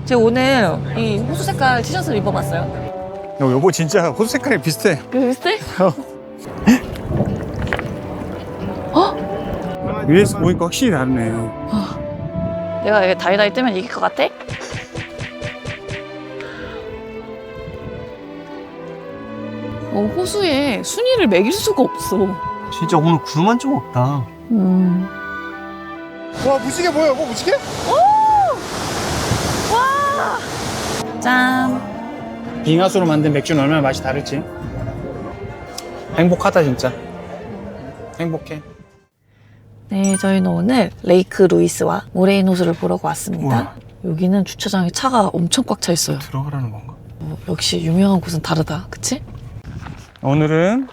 제가 오늘 이 호수 색깔 티셔츠를 입어봤어요. 여보 진짜 호수 색깔이 비슷해. 비슷해? 위에서 보니까 확실히 다르네. 내가 이게 다이다이 뜨면 이길 것 같아? 호수에 순위를 매길 수가 없어. 진짜 오늘 구름만 좀 없다. 와 무지개 뭐야 여보 무지개? 짠! 빙하수로 만든 맥주는 얼마나 맛이 다를지. 행복하다 진짜. 행복해. 네, 저희는 오늘 레이크 루이스와 모레인 호수를 보려고 왔습니다. 우와. 여기는 주차장에 차가 엄청 꽉 차 있어요. 들어가라는 건가? 역시 유명한 곳은 다르다, 그치? 오늘은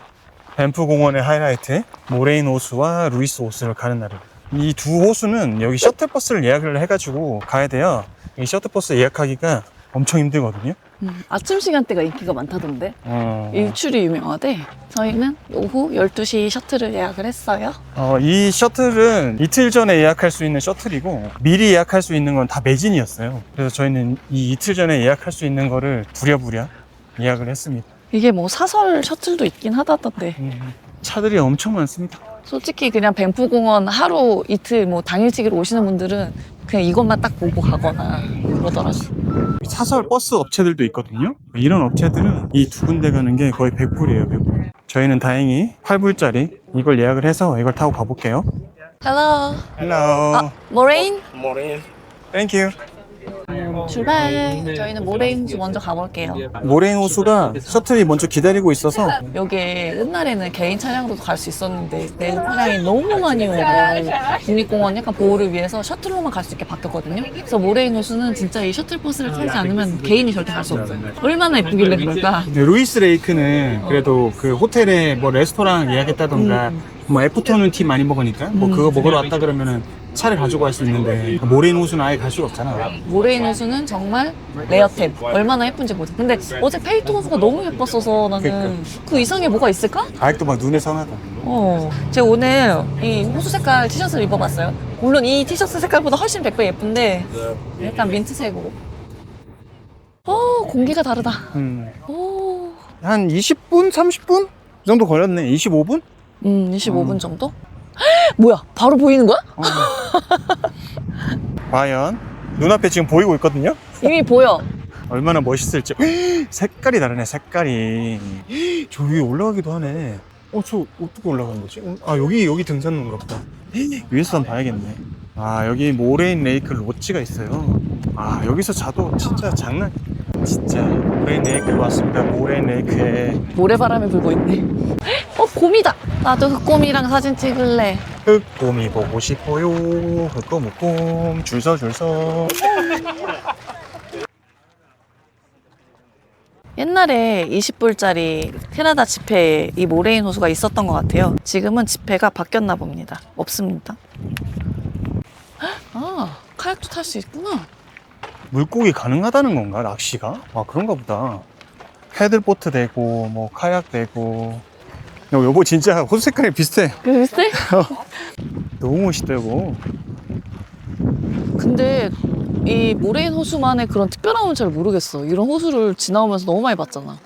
밴프 공원의 하이라이트 모레인 호수와 루이스 호수를 가는 날입니다. 이 두 호수는 여기 셔틀버스를 예약을 해가지고 가야 돼요. 이 셔틀버스 예약하기가 엄청 힘들거든요. 아침 시간대가 인기가 많다던데. 일출이 유명하대. 저희는 오후 12시 셔틀을 예약을 했어요. 이 셔틀은 이틀 전에 예약할 수 있는 셔틀이고 미리 예약할 수 있는 건 다 매진이었어요. 그래서 저희는 이 이틀 전에 예약할 수 있는 거를 부랴부랴 예약을 했습니다. 이게 뭐 사설 셔틀도 있긴 하다던데. 차들이 엄청 많습니다. 솔직히 그냥 밴프공원 하루 이틀 뭐 당일치기로 오시는 분들은 그냥 이것만 딱 보고 가거나 그러더라고. 사설 버스 업체들도 있거든요. 이런 업체들은 이 두 군데 가는 게 거의 100불이에요. 100불. 저희는 다행히 8불짜리 이걸 예약을 해서 이걸 타고 가볼게요. Hello. Hello. 모레인? Thank you. 출발. 저희는 모레인 호수 먼저 가볼게요. 모레인 호수가 셔틀이 먼저 기다리고 있어서 여기 옛날에는 개인 차량으로도 갈 수 있었는데 개인 차량이 너무 많이 오고 국립공원 약간 보호를 위해서 셔틀로만 갈 수 있게 바뀌었거든요. 그래서 모레인 호수는 진짜 이 셔틀버스를 타지 않으면 개인이 절대 갈 수 없어요. 얼마나 예쁘길래 그럴까? 루이스 레이크는 그래도 그 호텔에 뭐 레스토랑 예약했다던가 뭐 애프터눈 티 많이 먹으니까 뭐 그거 먹으러 왔다 그러면은 차를 가지고 갈 수 있는데 모레인 호수는 아예 갈 수가 없잖아. 모레인 호수는 정말 레어템. 얼마나 예쁜지 보자. 근데 어제 페이토 호수가 너무 예뻤어서 나는 그 이상의 뭐가 있을까? 아직도 막 눈에 선하다. 제가 오늘 이 호수 색깔 티셔츠를 입어봤어요. 물론 이 티셔츠 색깔보다 훨씬 100배 예쁜데 약간 민트색으로. 공기가 다르다. 한 20분? 30분? 그 정도 걸렸네. 25분? 25분 정도? 뭐야? 바로 보이는 거야? 과연 눈앞에 지금 보이고 있거든요. 이미 보여. 얼마나 멋있을지. 색깔이 다르네. 색깔이 저 위에 올라가기도 하네. 저 어떻게 올라가는 거지? 여기 등산로인가 보다. 위에서 한번 봐야겠네. 여기 모레인 레이크 로지가 있어요. 여기서 자도 진짜 장난. 진짜 모레인 레이크에 왔습니다. 모레인 레이크에. 모래바람이 불고 있네. 곰이다. 나도 흑곰이랑 사진 찍을래. 흑곰이 보고 싶어요. 흑곰 줄서. 옛날에 20불짜리 캐나다 지폐에 이 모레인 호수가 있었던 것 같아요. 지금은 지폐가 바뀌었나 봅니다. 없습니다. 카약도 탈 수 있구나. 물고기 가능하다는 건가? 낚시가? 그런가 보다. 패들보트 되고 뭐 카약 되고. 여보 진짜 호수 색깔이 비슷해. 비슷해? 너무 멋있다 여보. 근데 이 모레인 호수만의 그런 특별함은 잘 모르겠어. 이런 호수를 지나오면서 너무 많이 봤잖아.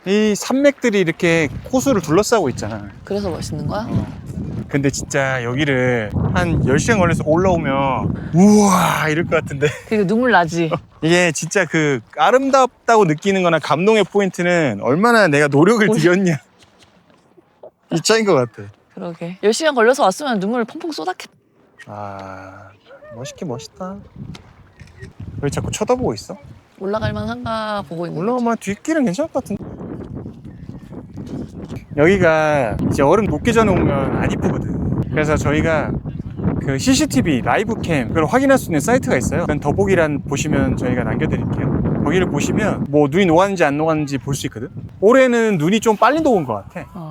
이 산맥들이 이렇게 호수를 둘러싸고 있잖아. 그래서 멋있는 거야? 근데 진짜 여기를 한 10시간 걸려서 올라오면 우와 이럴 것 같은데. 그리고 눈물 나지? 이게 진짜 그 아름답다고 느끼는 거나 감동의 포인트는 얼마나 내가 노력을 들였냐 이 차이인 것 같아. 그러게. 10시간 걸려서 왔으면 눈물을 펑펑 쏟았겠다. 멋있긴 멋있다. 왜 자꾸 쳐다보고 있어? 올라갈 만한가 보고 있는 거지. 올라오면 뒷길은 괜찮을 것 같은데. 여기가 이제 얼음 녹기 전에 오면 안 이쁘거든. 그래서 저희가 그 CCTV 라이브 캠 그걸 확인할 수 있는 사이트가 있어요. 그건 더보기란 보시면 저희가 남겨드릴게요. 거기를 보시면 뭐 눈이 녹았는지 안 녹았는지 볼 수 있거든. 올해는 눈이 좀 빨리 녹은 것 같아.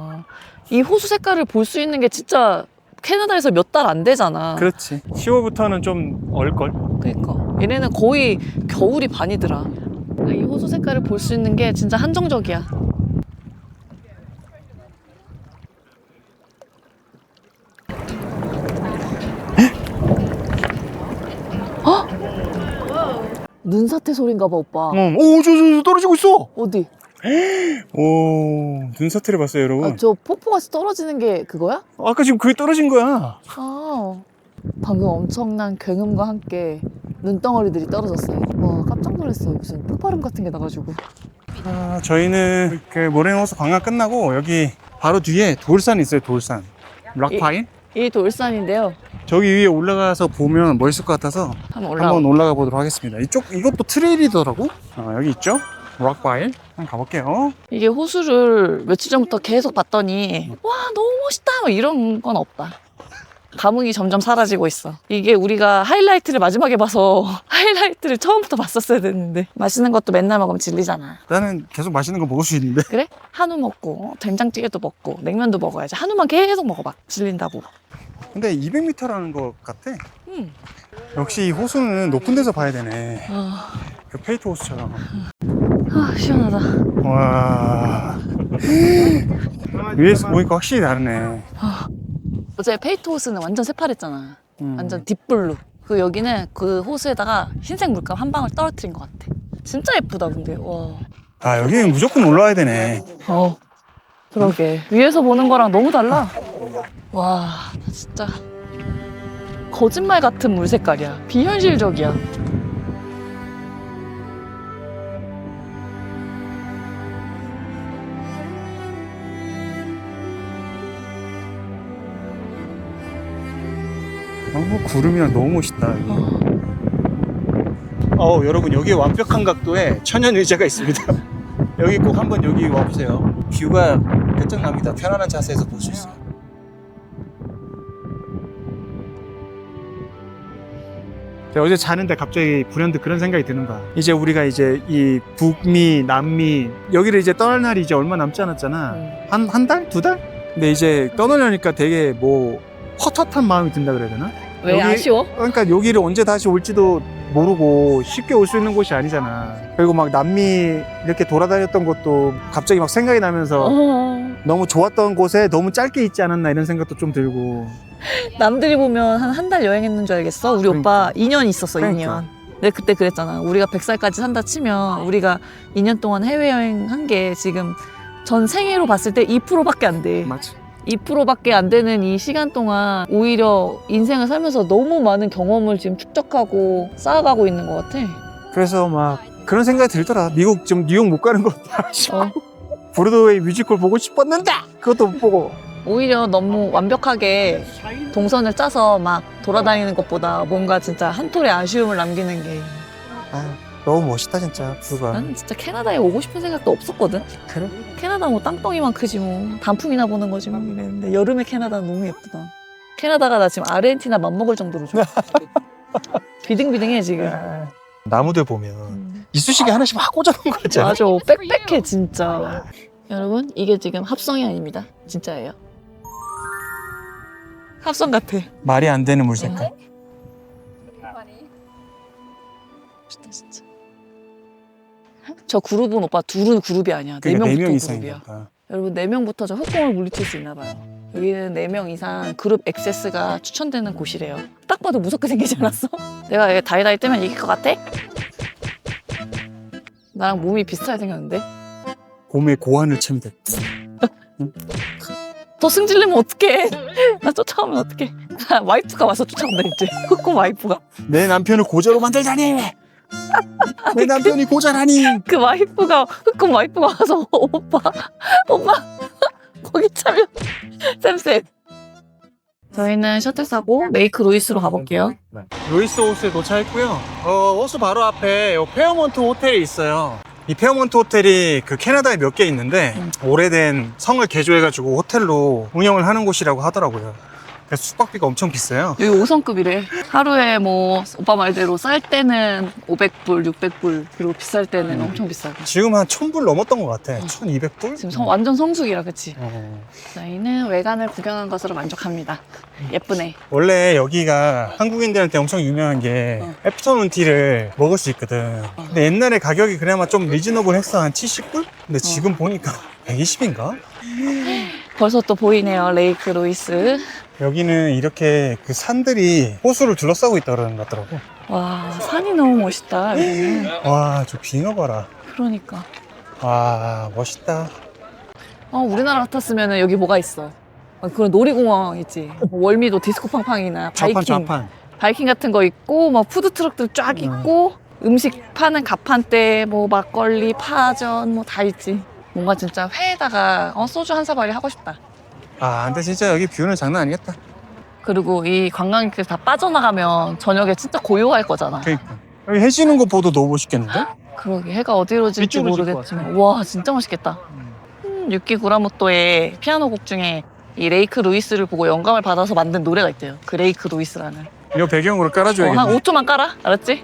이 호수 색깔을 볼 수 있는 게 진짜 캐나다에서 몇 달 안 되잖아. 그렇지. 10월부터는 좀 얼걸. 그러니까 얘네는 거의 겨울이 반이더라. 이 호수 색깔을 볼 수 있는 게 진짜 한정적이야. 눈사태 소린가 봐, 오빠. 오, 저 떨어지고 있어. 어디? 오, 눈사태를 봤어요, 여러분. 아, 저 폭포같이 떨어지는 게 그거야? 아까 지금 그게 떨어진 거야. 아, 방금 엄청난 굉음과 함께 눈덩어리들이 떨어졌어요. 와, 깜짝 놀랐어요. 무슨 폭발음 같은 게 나가지고. 아, 저희는 그 모래노스 관광 끝나고 여기 바로 뒤에 돌산 있어요, 돌산. 락파인? 이 돌산인데요. 저기 위에 올라가서 보면 멋있을 것 같아서 한번 올라가 보도록 하겠습니다. 이것도 트레일이더라고. 여기 있죠? 락파인. 한번 가볼게요. 이게 호수를 며칠 전부터 계속 봤더니 와, 너무 멋있다 뭐 이런 건 없다. 감흥이 점점 사라지고 있어. 이게 우리가 하이라이트를 마지막에 봐서 하이라이트를 처음부터 봤었어야 됐는데 맛있는 것도 맨날 먹으면 질리잖아. 나는 계속 맛있는 거 먹을 수 있는데. 그래? 한우 먹고 된장찌개도 먹고 냉면도 먹어야지. 한우만 계속 먹어봐. 질린다고. 근데 200m라는 것 같아. 응. 역시 이 호수는 높은 데서 봐야 되네. 아, 그 페이트 호수처럼. 시원하다. 와. 위에서 보니까 확실히 다르네. 어제 페이트 호수는 완전 새파랬잖아. 완전 딥블루. 그 여기는 그 호수에다가 흰색 물감 한 방울 떨어뜨린 것 같아. 진짜 예쁘다 근데. 와. 아, 여기는 무조건 올라와야 되네. 그러게. 위에서 보는 거랑 너무 달라. 와, 진짜 거짓말 같은 물 색깔이야. 비현실적이야. 구름이랑 너무 멋있다. 여러분, 여기 완벽한 각도에 천연 의자가 있습니다. 여기 꼭 한번 여기 와보세요. 뷰가 끝장납니다. 편안한 자세에서 볼 수 있어요. 제가 어제 자는데 갑자기 불현듯 그런 생각이 드는 거야. 이제 우리가 이제 이 북미, 남미 여기를 이제 떠날 날이 이제 얼마 남지 않았잖아. 한 달? 2달? 근데 이제 떠나려니까 되게 뭐 헛헛한 마음이 든다 그래야 되나? 왜 여기- 아쉬워? 그러니까 여기를 언제 다시 올지도 모르고 쉽게 올 수 있는 곳이 아니잖아. 그리고 막 남미 이렇게 돌아다녔던 것도 갑자기 막 생각이 나면서 너무 좋았던 곳에 너무 짧게 있지 않았나 이런 생각도 좀 들고. 남들이 보면 한 달 여행했는 줄 알겠어? 우리 오빠 2년 있었어, 그러니까. 2년. 내가 그때 그랬잖아. 우리가 100살까지 산다 치면 우리가 2년 동안 해외여행 한 게 지금 전 생애로 봤을 때 2%밖에 안 돼. 맞지. 2%밖에 안 되는 이 시간 동안 오히려 인생을 살면서 너무 많은 경험을 지금 축적하고 쌓아가고 있는 것 같아. 그래서 막 그런 생각이 들더라. 미국 지금 뉴욕 못 가는 거 같다. 어. 브로드웨이 뮤지컬 보고 싶었는데 그것도 못 보고. 오히려 너무 완벽하게 동선을 짜서 막 돌아다니는 것보다 뭔가 진짜 한 톨의 아쉬움을 남기는 게. 너무 멋있다 진짜 뷰가. 나는 진짜 캐나다에 오고 싶은 생각도 없었거든. 그래? 캐나다 뭐 땅덩이만 크지 뭐 단풍이나 보는 거지 뭐 이랬는데 여름에 캐나다 너무 예쁘다. 캐나다가 나 지금 아르헨티나 맘먹을 정도로 좋아. 비등비등해 지금. 나무들 보면 이쑤시개 하나씩 막 꽂아놓은 거 같잖아. 맞아, 빽빽해 진짜. 여러분, 이게 지금 합성이 아닙니다. 진짜예요. 합성 같아. 말이 안 되는 물 색깔. 진짜. 저 그룹은 오빠 둘은 그룹이 아니야. 그러니까 4명 4명부터 이상인 그룹이야. 거다. 여러분 4명부터 저 흑공을 물리칠 수 있나 봐요. 여기는 4명 이상 그룹 액세스가 추천되는 곳이래요. 딱 봐도 무섭게 생기지 않았어? 내가 얘 다이다이 뜨면 이길 것 같아? 나랑 몸이 비슷하게 생겼는데? 곰의 고환을 채면 됐다. 더 승질내면 어떡해. 나 쫓아오면 어떡해. 나 와이프가 와서 쫓아온다 이제. 흑공 와이프가. 내 남편을 고자로 만들자니. 내 남편이 고자라니. 그 와이프가 흑공 와이프가 와서 오빠 거기 차면 쌤쌤. 저희는 셔틀 타고 레이크 루이스로 가볼게요. 루이스 호수에 도착했고요. 호수 바로 앞에 페어몬트 호텔이 있어요. 이 페어몬트 호텔이 그 캐나다에 몇 개 있는데 오래된 성을 개조해가지고 호텔로 운영을 하는 곳이라고 하더라고요. 그래서 숙박비가 엄청 비싸요. 여기 5성급이래. 하루에 뭐 오빠 말대로 쌀 때는 500불, 600불 그리고 비쌀 때는 엄청 비싸고. 지금 한 1000불 넘었던 것 같아. 1200불? 지금 완전 성수기라 그치? 어. 저희는 외관을 구경한 것으로 만족합니다. 예쁘네. 원래 여기가 한국인들한테 엄청 유명한 게 애프터눈 티를 먹을 수 있거든. 근데 옛날에 가격이 그나마 좀 리즈너블 했어. 한 70불? 근데 지금 보니까 120인가? 벌써 또 보이네요. 레이크 루이스. 여기는 이렇게 그 산들이 호수를 둘러싸고 있다 그러는 것 같더라고. 와, 산이 너무 멋있다, 여기는. 와, 저 빙하 봐라. 그러니까. 와, 멋있다. 우리나라 같았으면 여기 뭐가 있어? 그런 놀이공원 있지. 월미도 디스코 팡팡이나 좌판. 바이킹 같은 거 있고, 막 푸드트럭들 쫙 있고, 음식 파는 가판대, 뭐 막걸리, 파전, 뭐 다 있지. 뭔가 진짜 회에다가 소주 한 사발이 하고 싶다. 아, 근데 진짜 여기 뷰는 장난 아니겠다. 그리고 이 관광객들 다 빠져나가면 저녁에 진짜 고요할 거잖아. 그러니까. 여기 해 지는 거 보도 너무 멋있겠는데? 그러게 해가 어디로 질지 이쪽으로 질 것 모르겠지만 와 진짜 멋있겠다. 유키 구라모토의 피아노 곡 중에 이 레이크 루이스를 보고 영감을 받아서 만든 노래가 있대요. 그 레이크 루이스라는. 이거 배경으로 깔아줘야겠네. 한 5초만 깔아. 알았지?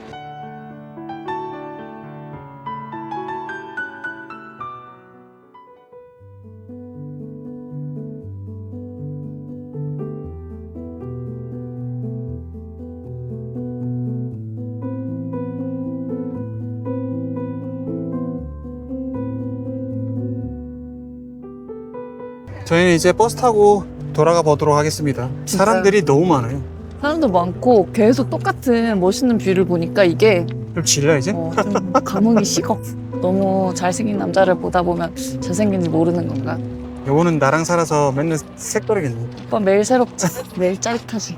저희는 이제 버스 타고 돌아가 보도록 하겠습니다. 진짜요? 사람들이 너무 많아요. 사람도 많고 계속 똑같은 멋있는 뷰를 보니까 이게 좀 질려 이제? 좀 감흥이 식어. 너무 잘생긴 남자를 보다 보면 잘생긴지 모르는 건가? 요거는 나랑 살아서 맨날 색깔이겠네. 오빠 매일 새롭지. 매일 짜릿하지.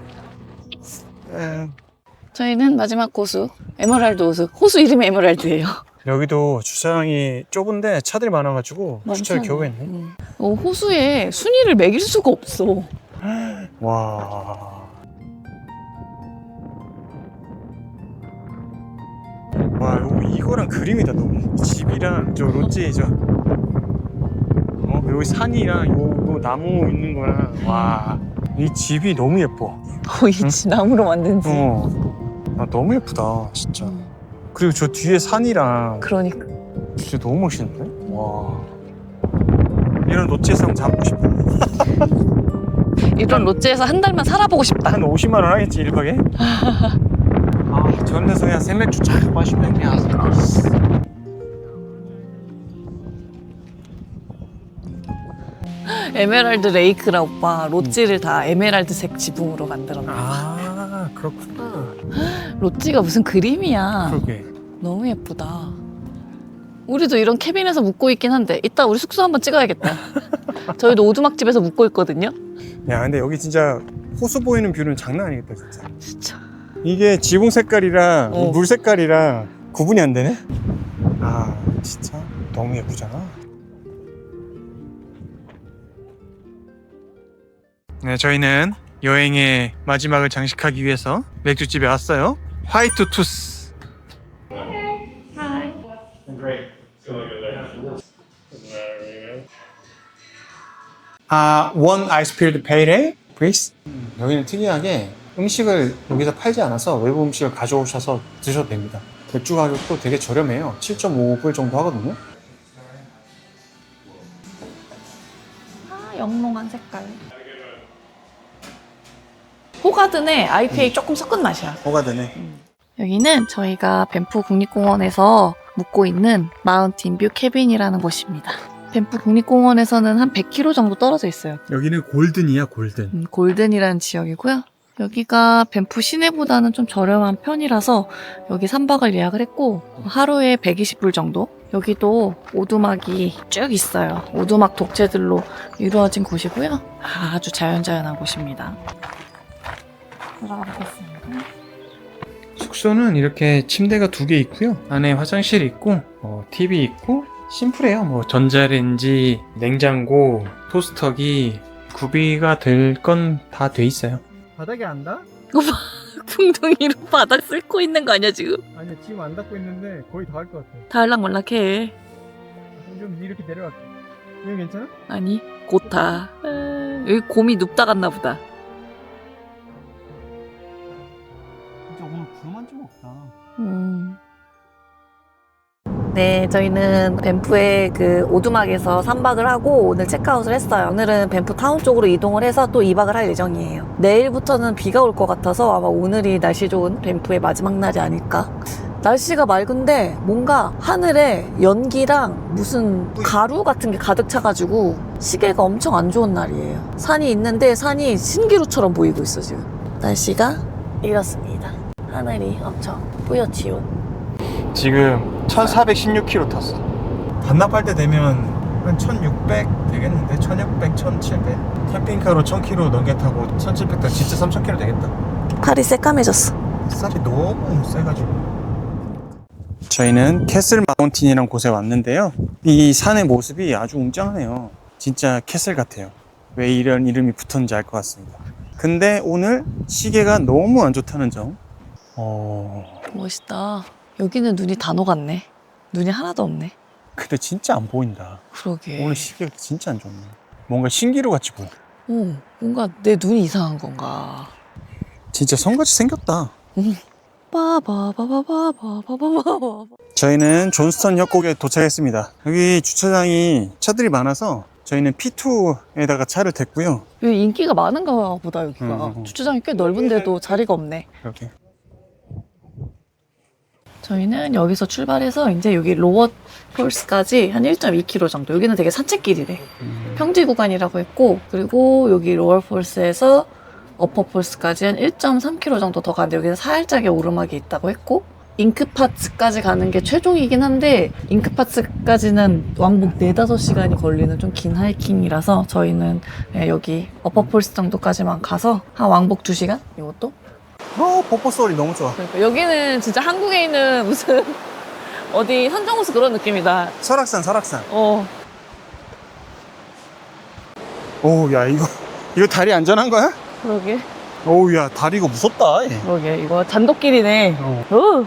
저희는 마지막 호수 에메랄드 호수. 호수 이름이 에메랄드예요. 여기도 주차장이 좁은데 차들이 많아가지고 주차를 겨우 했네. 호수에 순위를 매길 수가 없어. 와. 와, 이거랑 그림이다, 너무. 집이랑 저 롯지죠. 여기 산이랑 요 나무 있는 거랑, 와. 이 집이 너무 예뻐. 이 나무로 만든 집. 아, 너무 예쁘다, 진짜. 그리고 저 뒤에 산이랑 그러니까. 진짜 너무 멋있는데? 와. 이런 롯지에서 한번 잡고 싶어. 이런 롯지에서 한 달만 살아보고 싶다. 한 50만 원 하겠지, 1박에? 아, 저런 데서 그냥 생맥주 쫙 마시면 그냥. 에메랄드 레이크라 오빠. 롯지를 다 에메랄드색 지붕으로 만들었나 봐. 아, 그렇구나. 롯지가 무슨 그림이야. 그러게. 너무 예쁘다. 우리도 이런 캐빈에서 묵고 있긴 한데 이따 우리 숙소 한번 찍어야겠다. 저희도 오두막집에서 묵고 있거든요. 야, 근데 여기 진짜 호수 보이는 뷰는 장난 아니겠다, 진짜. 진짜. 이게 지붕 색깔이랑 어. 물 색깔이랑 구분이 안 되네? 아, 진짜 너무 예쁘잖아. 네, 저희는 여행의 마지막을 장식하기 위해서 맥주집에 왔어요. 화이트 투스. one ice filled pale ale, please. 여기는 특이하게 음식을 여기서 팔지 않아서 외부 음식을 가져오셔서 드셔도 됩니다. 맥주 가격도 되게 저렴해요. 7.5불 정도 하거든요. 영롱한 색깔. 호가든에 IPA 조금 섞은 맛이야. 뭐가 되네. 여기는 저희가 밴프 국립공원에서 묵고 있는 마운틴 뷰 캐빈이라는 곳입니다. 밴프 국립공원에서는 한 100km 정도 떨어져 있어요. 여기는 골든이야, 골든. 골든이라는 지역이고요. 여기가 밴프 시내보다는 좀 저렴한 편이라서 여기 3박을 예약을 했고 하루에 120불 정도? 여기도 오두막이 쭉 있어요. 오두막 독채들로 이루어진 곳이고요. 아주 자연자연한 곳입니다. 들어가 보겠습니다. 숙소는 이렇게 침대가 2개 있고요. 안에 화장실이 있고, TV 있고, 심플해요. 뭐 전자레인지, 냉장고, 토스터기, 구비가 될 건 다 돼 있어요. 바닥에 안 닿아? 풍덩이로 바닥 쓸고 있는 거 아니야 지금? 아니, 지금 안 닿고 있는데 거의 닿을 것 같아. 달락말락해. 좀 이렇게 내려갈게. 여기 괜찮아? 아니 곧 다. 여기 곰이 눕다 갔나 보다. 진짜 오늘 구름만 좀 없다. 네, 저희는 밴프의 그 오두막에서 3박을 하고 오늘 체크아웃을 했어요. 오늘은 밴프 타운 쪽으로 이동을 해서 또 2박을 할 예정이에요. 내일부터는 비가 올 것 같아서 아마 오늘이 날씨 좋은 밴프의 마지막 날이 아닐까. 날씨가 맑은데 뭔가 하늘에 연기랑 무슨 가루 같은 게 가득 차가지고 시계가 엄청 안 좋은 날이에요. 산이 있는데 산이 신기루처럼 보이고 있어 지금. 날씨가 이렇습니다. 하늘이 엄청 뿌옇지요. 지금 1416km 탔어. 반납할 때 되면 한 1600 되겠는데? 1600, 1700? 캠핑카로 1000km 넘게 타고 1700 타고 진짜 3000km 되겠다. 팔이 새까매졌어. 쌀이 너무 세가지고. 저희는 캐슬 마운틴이라는 곳에 왔는데요. 이 산의 모습이 아주 웅장하네요. 진짜 캐슬 같아요. 왜 이런 이름이 붙었는지 알 것 같습니다. 근데 오늘 시계가 너무 안 좋다는 점. 멋있다. 여기는 눈이 다 녹았네. 눈이 하나도 없네. 근데 진짜 안 보인다. 그러게. 오늘 시계가 진짜 안 좋네. 뭔가 신기루 같이 보여. 뭔가 내 눈이 이상한 건가. 진짜 성같이 생겼다. 빠바바바바바바바바. 저희는 존스턴 협곡에 도착했습니다. 여기 주차장이 차들이 많아서 저희는 P2에다가 차를 댔고요. 여기 인기가 많은가 보다 여기가. 주차장이 꽤 넓은데도 자리가 없네. 이렇게. 저희는 여기서 출발해서 이제 여기 로워 폴스까지 한 1.2km 정도. 여기는 되게 산책길이래. 평지 구간이라고 했고, 그리고 여기 로워 폴스에서 어퍼 폴스까지 한 1.3km 정도 더 가는데 여기는 살짝의 오르막이 있다고 했고, 잉크파츠까지 가는 게 최종이긴 한데 잉크파츠까지는 왕복 4-5시간이 걸리는 좀 긴 하이킹이라서 저희는 여기 어퍼 폴스 정도까지만 가서 한 왕복 2시간? 이것도? 벚꽃 소리 너무 좋아. 그러니까 여기는 진짜 한국에 있는 무슨 어디 선정호수 그런 느낌이다. 설악산. 어. 오, 야, 이거 다리 안전한 거야? 그러게. 오우, 야, 다리 이거 무섭다. 그러게. 이거 잔도길이네. 어.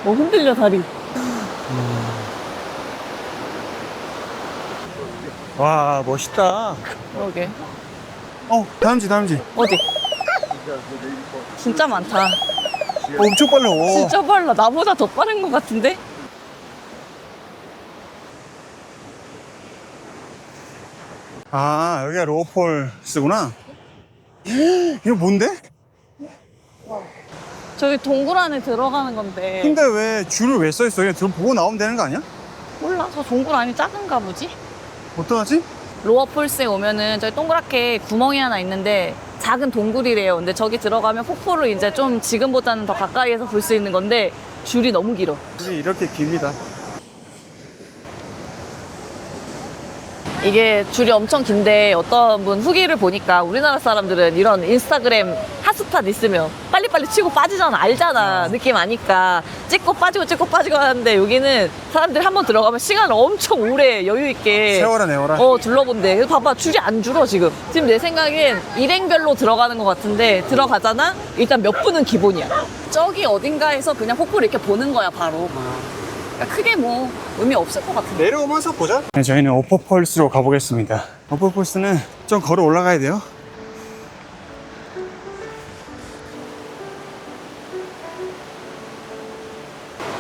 흔들려 다리. 와, 멋있다. 그러게. 다음지. 어디? 진짜 많다. 엄청 빨라. 진짜 빨라. 나보다 더 빠른 것 같은데? 아, 여기가 로우폴스구나. 이거 뭔데? 저기 동굴 안에 들어가는 건데. 근데 왜 줄을 왜 써있어? 그냥 보고 나오면 되는 거 아니야? 몰라. 저 동굴 안이 작은가 보지? 어떡하지? 로어폴스에 오면은 저기 동그랗게 구멍이 하나 있는데 작은 동굴이래요. 근데 저기 들어가면 폭포를 이제 좀 지금보다는 더 가까이에서 볼 수 있는 건데 줄이 너무 길어. 줄이 이렇게 깁니다. 이게 줄이 엄청 긴데 어떤 분 후기를 보니까 우리나라 사람들은 이런 인스타그램 핫스팟 있으면 빨리빨리 치고 빠지잖아. 알잖아. 느낌 아니까. 찍고 빠지고 하는데 여기는 사람들이 한번 들어가면 시간을 엄청 오래 여유있게 세워라 내워라. 둘러본대. 그래서 봐봐. 줄이 안 줄어 지금. 지금 내 생각엔 일행별로 들어가는 것 같은데 들어가잖아? 일단 몇 분은 기본이야. 저기 어딘가에서 그냥 폭포를 이렇게 보는 거야 바로. 그러니까 크게 뭐 의미 없을 것 같은데. 내려오면서 보자. 네, 저희는 어퍼폴스로 가보겠습니다. 어퍼폴스는 좀 걸어 올라가야 돼요.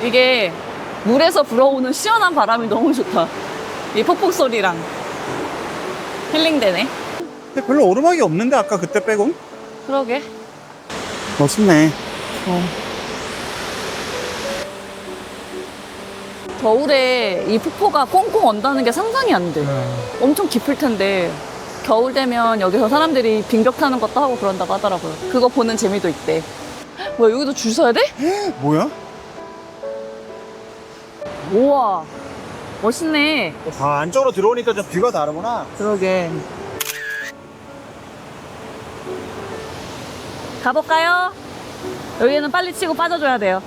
이게 물에서 불어오는 시원한 바람이 너무 좋다. 이 폭폭 소리랑 힐링되네. 근데 별로 오르막이 없는데 아까 그때 빼곤? 그러게. 멋있네. 겨울에 이 폭포가 꽁꽁 언다는 게 상상이 안 돼. 엄청 깊을 텐데 겨울 되면 여기서 사람들이 빙벽 타는 것도 하고 그런다고 하더라고요. 그거 보는 재미도 있대. 뭐야, 여기도 줄 서야 돼? 뭐야? 우와, 멋있네. 아, 안쪽으로 들어오니까 좀 뷰가 다르구나. 그러게. 가볼까요? 여기는 빨리 치고 빠져줘야 돼요.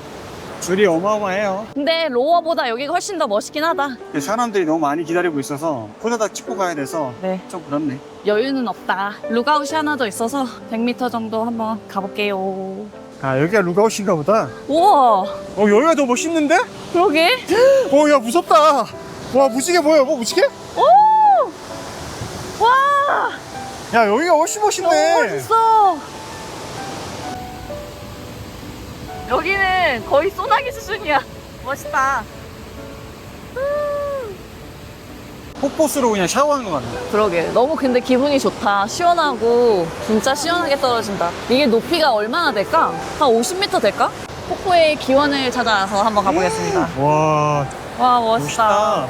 줄이 어마어마해요. 근데 로어보다 여기가 훨씬 더 멋있긴 하다. 사람들이 너무 많이 기다리고 있어서 후다닥 찍고 가야 돼서 네. 좀 그렇네. 여유는 없다. 룩아웃이 하나 더 있어서 100m 정도 한번 가볼게요. 아, 여기가 룩아웃인가 보다. 우와, 여기가 더 멋있는데? 그러게. 야, 무섭다. 와, 무지개 보여. 무지개? 오! 와! 야, 여기가 훨씬 멋있네. 너무 멋있어. 여기는 거의 소나기 수준이야. 멋있다. 폭포수로 그냥 샤워하는 것 같네. 그러게. 너무 근데 기분이 좋다. 시원하고 진짜 시원하게 떨어진다. 이게 높이가 얼마나 될까? 한 50m 될까? 폭포의 기원을 찾아서 한번 가보겠습니다. 와, 와, 멋있다.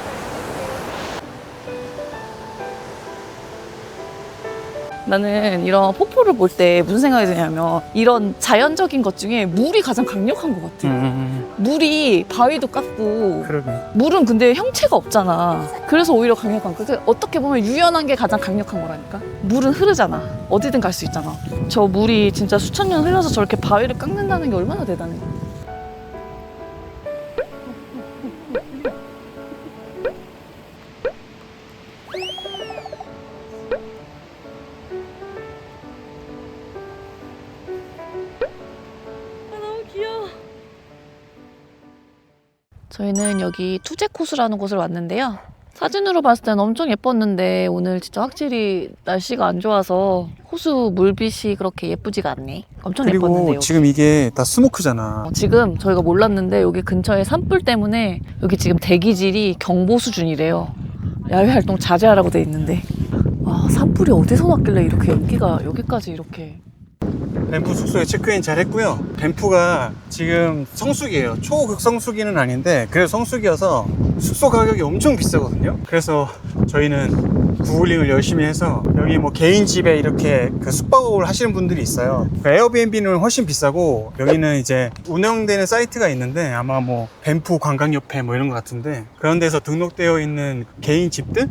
나는 이런 폭포를 볼 때 무슨 생각이 드냐면 이런 자연적인 것 중에 물이 가장 강력한 것 같아. 물이 바위도 깎고 그러게. 물은 근데 형체가 없잖아. 그래서 오히려 강력한 거지. 어떻게 보면 유연한 게 가장 강력한 거라니까. 물은 흐르잖아. 어디든 갈 수 있잖아. 저 물이 진짜 수천 년 흘러서 저렇게 바위를 깎는다는 게 얼마나 대단해. 저희는 여기 투제코스라는 곳을 왔는데요. 사진으로 봤을 때는 엄청 예뻤는데 오늘 진짜 확실히 날씨가 안 좋아서 호수 물빛이 그렇게 예쁘지가 않네. 엄청 예뻤는데 그리고 여기. 지금 이게 다 스모크잖아. 지금 저희가 몰랐는데 여기 근처에 산불 때문에 여기 지금 대기질이 경보 수준이래요. 야외 활동 자제하라고 돼 있는데 와, 산불이 어디서 났길래 이렇게 연기가 여기까지 이렇게. 밴프 숙소에 체크인 잘 했고요. 밴프가 지금 성수기예요. 초극성수기는 아닌데 그래도 성수기여서 숙소 가격이 엄청 비싸거든요. 그래서 저희는 구글링을 열심히 해서 여기 뭐 개인 집에 이렇게 그 숙박을 하시는 분들이 있어요. 그 에어비앤비는 훨씬 비싸고 여기는 이제 운영되는 사이트가 있는데 아마 뭐 밴프 관광협회 뭐 이런 것 같은데 그런 데서 등록되어 있는 개인 집들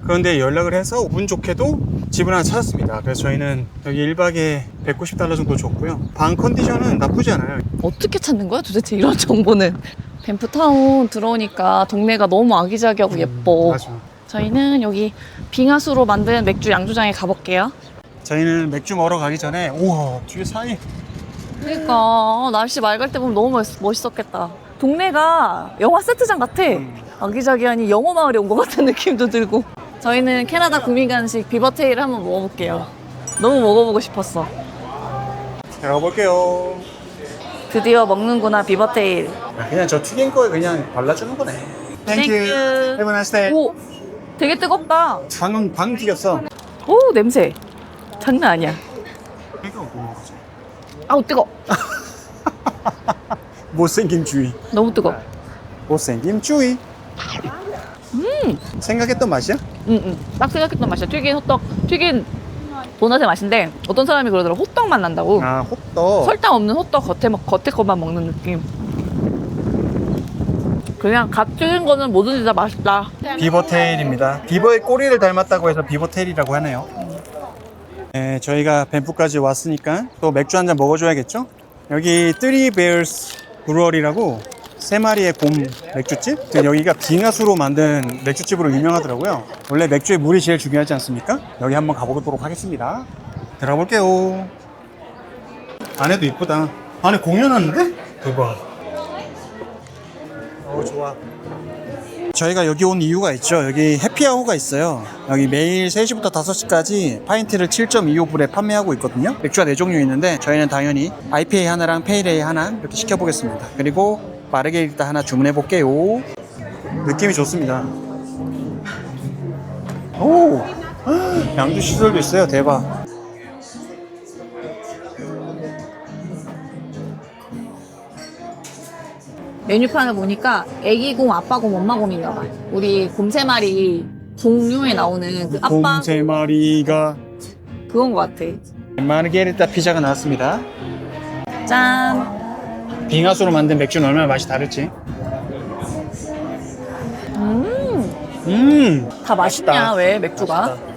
그런데 연락을 해서 운 좋게도 집을 하나 찾았습니다. 그래서 저희는 여기 1박에 $190 정도 줬고요. 방 컨디션은 나쁘지 않아요. 어떻게 찾는 거야 도대체 이런 정보는. 밴프타운 들어오니까 동네가 너무 아기자기하고 예뻐. 맞아. 저희는 여기 빙하수로 만든 맥주 양조장에 가볼게요. 저희는 맥주 먹으러 가기 전에 우와 뒤에 산이 그러니까 날씨 맑을 때 보면 너무 멋있었겠다. 동네가 영화 세트장 같아. 아기자기하니 영어 마을에 온 것 같은 느낌도 들고. 저희는 캐나다 국민 간식 비버테일을 한번 먹어볼게요. 너무 먹어보고 싶었어. 들어볼게요. 드디어 먹는구나 비버테일. 그냥 저 튀긴 거에 그냥 발라주는 거네. Thank you. Have a nice day. 오, 되게 뜨겁다. 방금 튀겼어. 오, 냄새 장난 아니야. 이거 뭐 거지? 아우 뜨거. 못생김 주의. 너무 뜨거. 못생김 주의. 생각했던 맛이야? 딱 생각했던 맛이야. 튀긴 도넛의 맛인데 어떤 사람이 그러더라. 호떡 맛 난다고. 아 호떡. 설탕 없는 호떡 겉에 것만 먹는 느낌. 그냥 갓 튀긴 거는 뭐든지 다 맛있다. 비버테일입니다. 비버의 꼬리를 닮았다고 해서 비버테일이라고 하네요. 네, 저희가 밴프까지 왔으니까 또 맥주 한잔 먹어줘야겠죠? 여기 뜨리 베어스 브루어리라고 세 마리의 곰 맥주집? 여기가 빙하수로 만든 맥주집으로 유명하더라고요. 원래 맥주에 물이 제일 중요하지 않습니까? 여기 한번 가보도록 하겠습니다. 들어볼게요. 안에도 이쁘다. 안에 공연하는데? 대박. 좋아. 저희가 여기 온 이유가 있죠. 여기 해피아워가 있어요. 여기 매일 3시부터 5시까지 파인트를 7.25불에 판매하고 있거든요. 맥주가 4종류 있는데 저희는 당연히 IPA 하나랑 페일에일 하나 이렇게 시켜보겠습니다. 그리고 마르게리타 하나 주문해 볼게요. 느낌이 좋습니다. 오, 양주 시설도 있어요. 대박. 메뉴판을 보니까 애기곰, 아빠곰, 엄마곰인가 봐. 우리 곰 3마리 종류에 나오는 그 아빠 곰 3마리가 그건 것 같아. 마르게리타 피자가 나왔습니다. 짠. 빙하수로 만든 맥주는 얼마나 맛이 다를지. 다 맛있냐 맛있다. 왜 맥주가? 맛있다.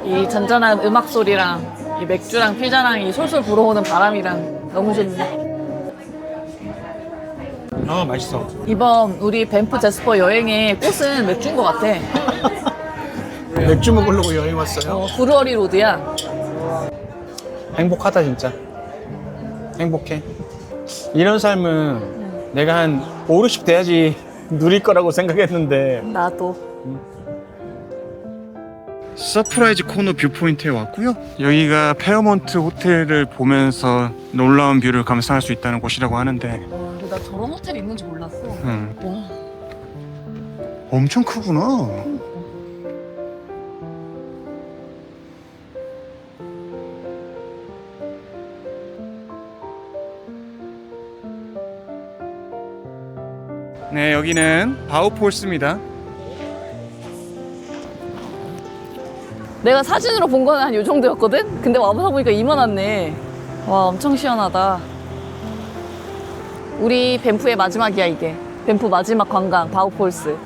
이 잔잔한 음악 소리랑 이 맥주랑 피자랑 이 솔솔 불어오는 바람이랑 너무 좋네. 아 맛있어. 이번 우리 밴프 제스퍼 여행의 꽃은 맥주인 것 같아. 맥주 먹으려고 여행 왔어요. 브루어리 로드야. 행복하다 진짜. 행복해. 이런 삶은 내가 한 5, 60 돼야지 누릴 거라고 생각했는데. 나도. 서프라이즈 코너 뷰포인트에 왔고요. 여기가 페어몬트 호텔을 보면서 놀라운 뷰를 감상할 수 있다는 곳이라고 하는데 근데 나 저런 호텔이 있는지 몰랐어. 와. 엄청 크구나. 네, 여기는 바우폴스입니다. 내가 사진으로 본 거는 한 요 정도였거든? 근데 와서 보니까 이만하네. 와, 엄청 시원하다. 우리 밴프의 마지막이야, 이게. 밴프 마지막 관광, 바우폴스.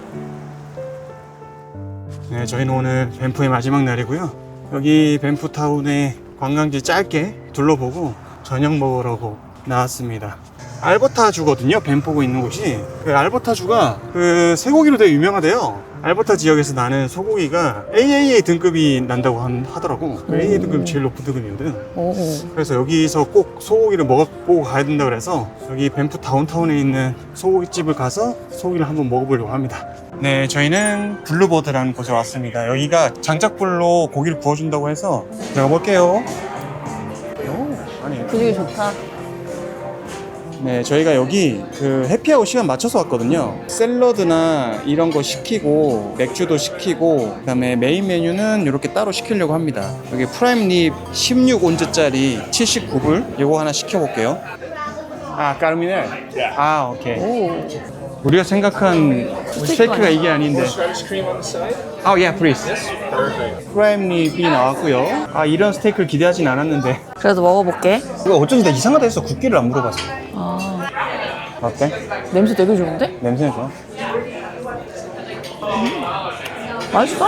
네, 저희는 오늘 밴프의 마지막 날이고요. 여기 밴프타운의 관광지 짧게 둘러보고 저녁 먹으려고 나왔습니다. 알버타주거든요. 밴프고 있는 곳이. 그 알버타주가 그 쇠고기로 되게 유명하대요. 알버타 지역에서 나는 소고기가 AAA 등급이 난다고 하더라고. AA 등급이 제일 높은 등급이거든. 오. 그래서 여기서 꼭 소고기를 먹어보고 가야 된다 그래서 여기 밴프 다운타운에 있는 소고기집을 가서 소고기를 한번 먹어보려고 합니다. 네, 저희는 블루버드라는 곳에 왔습니다. 여기가 장작불로 고기를 구워준다고 해서 들어가 볼게요. 아니, 분위기 좋다. 네, 저희가 여기 그 해피아워 시간 맞춰서 왔거든요. 샐러드나 이런 거 시키고 맥주도 시키고 그다음에 메인 메뉴는 이렇게 따로 시키려고 합니다. 여기 프라임 립 16온즈짜리 79불 이거 하나 시켜볼게요. 아, 까르미네. 아, 오케이. 오. 우리가 생각한 스테이크가 이게 아닌데. 아, 예, 플리즈. 프라임 립이 나왔고요. 아, 이런 스테이크를 기대하진 않았는데. 그래도 먹어볼게. 이거 어쩐지 나 이상하다 해서 국기를 안 물어봤어. 아, 어때? 냄새 되게 좋은데? 냄새는 좋아? 맛있어?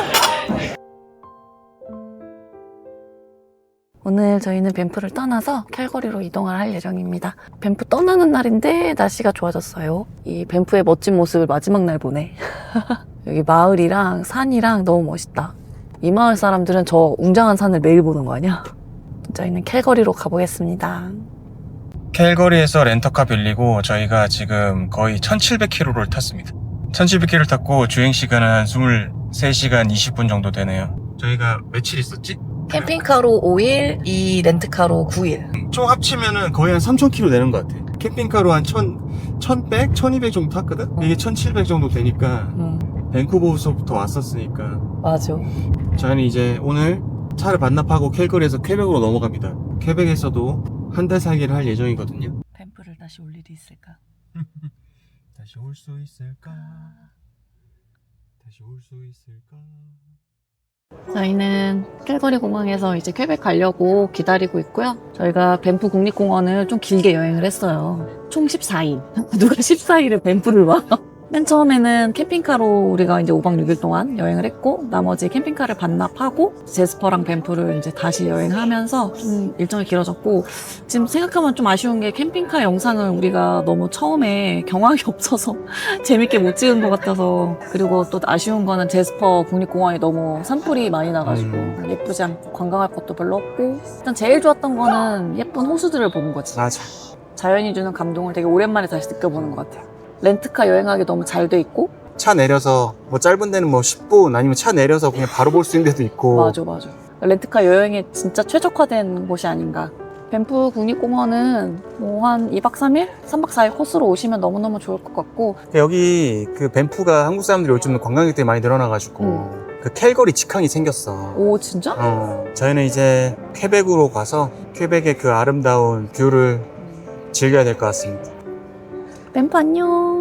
오늘 저희는 밴프를 떠나서 캘거리로 이동을 할 예정입니다. 밴프 떠나는 날인데 날씨가 좋아졌어요. 이 밴프의 멋진 모습을 마지막 날 보네. 여기 마을이랑 산이랑 너무 멋있다. 이 마을 사람들은 저 웅장한 산을 매일 보는 거 아니야? 저희는 캘거리로 가보겠습니다. 캘거리에서 렌터카 빌리고 저희가 지금 거의 1700km를 탔습니다. 1700km를 탔고 주행시간은 한 23시간 20분 정도 되네요. 저희가 며칠 있었지? 캠핑카로 5일, 이 렌트카로 9일. 총 합치면은 거의 한 3000km 되는 것 같아. 캠핑카로 한 1100, 1200 정도 탔거든? 이게 1700 정도 되니까 밴쿠버서부터 왔었으니까 맞아. 저희는 이제 오늘 차를 반납하고 캘거리에서 퀘벡으로 넘어갑니다. 퀘벡에서도 한 달 살기를 할 예정이거든요. 밴프를 다시 올 일이 있을까? 다시 올 수 있을까? 다시 올 수 있을까? 저희는 캘거리 공항에서 이제 퀘벡 가려고 기다리고 있고요. 저희가 밴프 국립공원을 좀 길게 여행을 했어요. 총 14일. 누가 14일을 밴프를 와? 맨 처음에는 캠핑카로 우리가 이제 5박 6일 동안 여행을 했고, 나머지 캠핑카를 반납하고, 제스퍼랑 밴프를 이제 다시 여행하면서 좀 일정이 길어졌고, 지금 생각하면 좀 아쉬운 게 캠핑카 영상을 우리가 너무 처음에 경황이 없어서 재밌게 못 찍은 것 같아서, 그리고 또 아쉬운 거는 제스퍼 국립공원이 너무 산불이 많이 나가지고 예쁘지 않고 관광할 것도 별로 없고, 일단 제일 좋았던 거는 예쁜 호수들을 보는 거지. 맞아. 자연이 주는 감동을 되게 오랜만에 다시 느껴보는 것 같아요. 렌트카 여행하기 너무 잘 돼 있고. 차 내려서 뭐 짧은 데는 뭐 10분 아니면 차 내려서 그냥 바로 볼 수 있는 데도 있고. 맞아. 렌트카 여행에 진짜 최적화된 곳이 아닌가. 밴프 국립공원은 뭐 한 2박 3일? 3박 4일 코스로 오시면 너무너무 좋을 것 같고. 여기 그 밴프가 한국 사람들이 요즘 관광객들이 많이 늘어나가지고 그 캘거리 직항이 생겼어. 오, 진짜? 저희는 이제 퀘벡으로 가서 퀘벡의 그 아름다운 뷰를 즐겨야 될 것 같습니다. 밴프 안녕.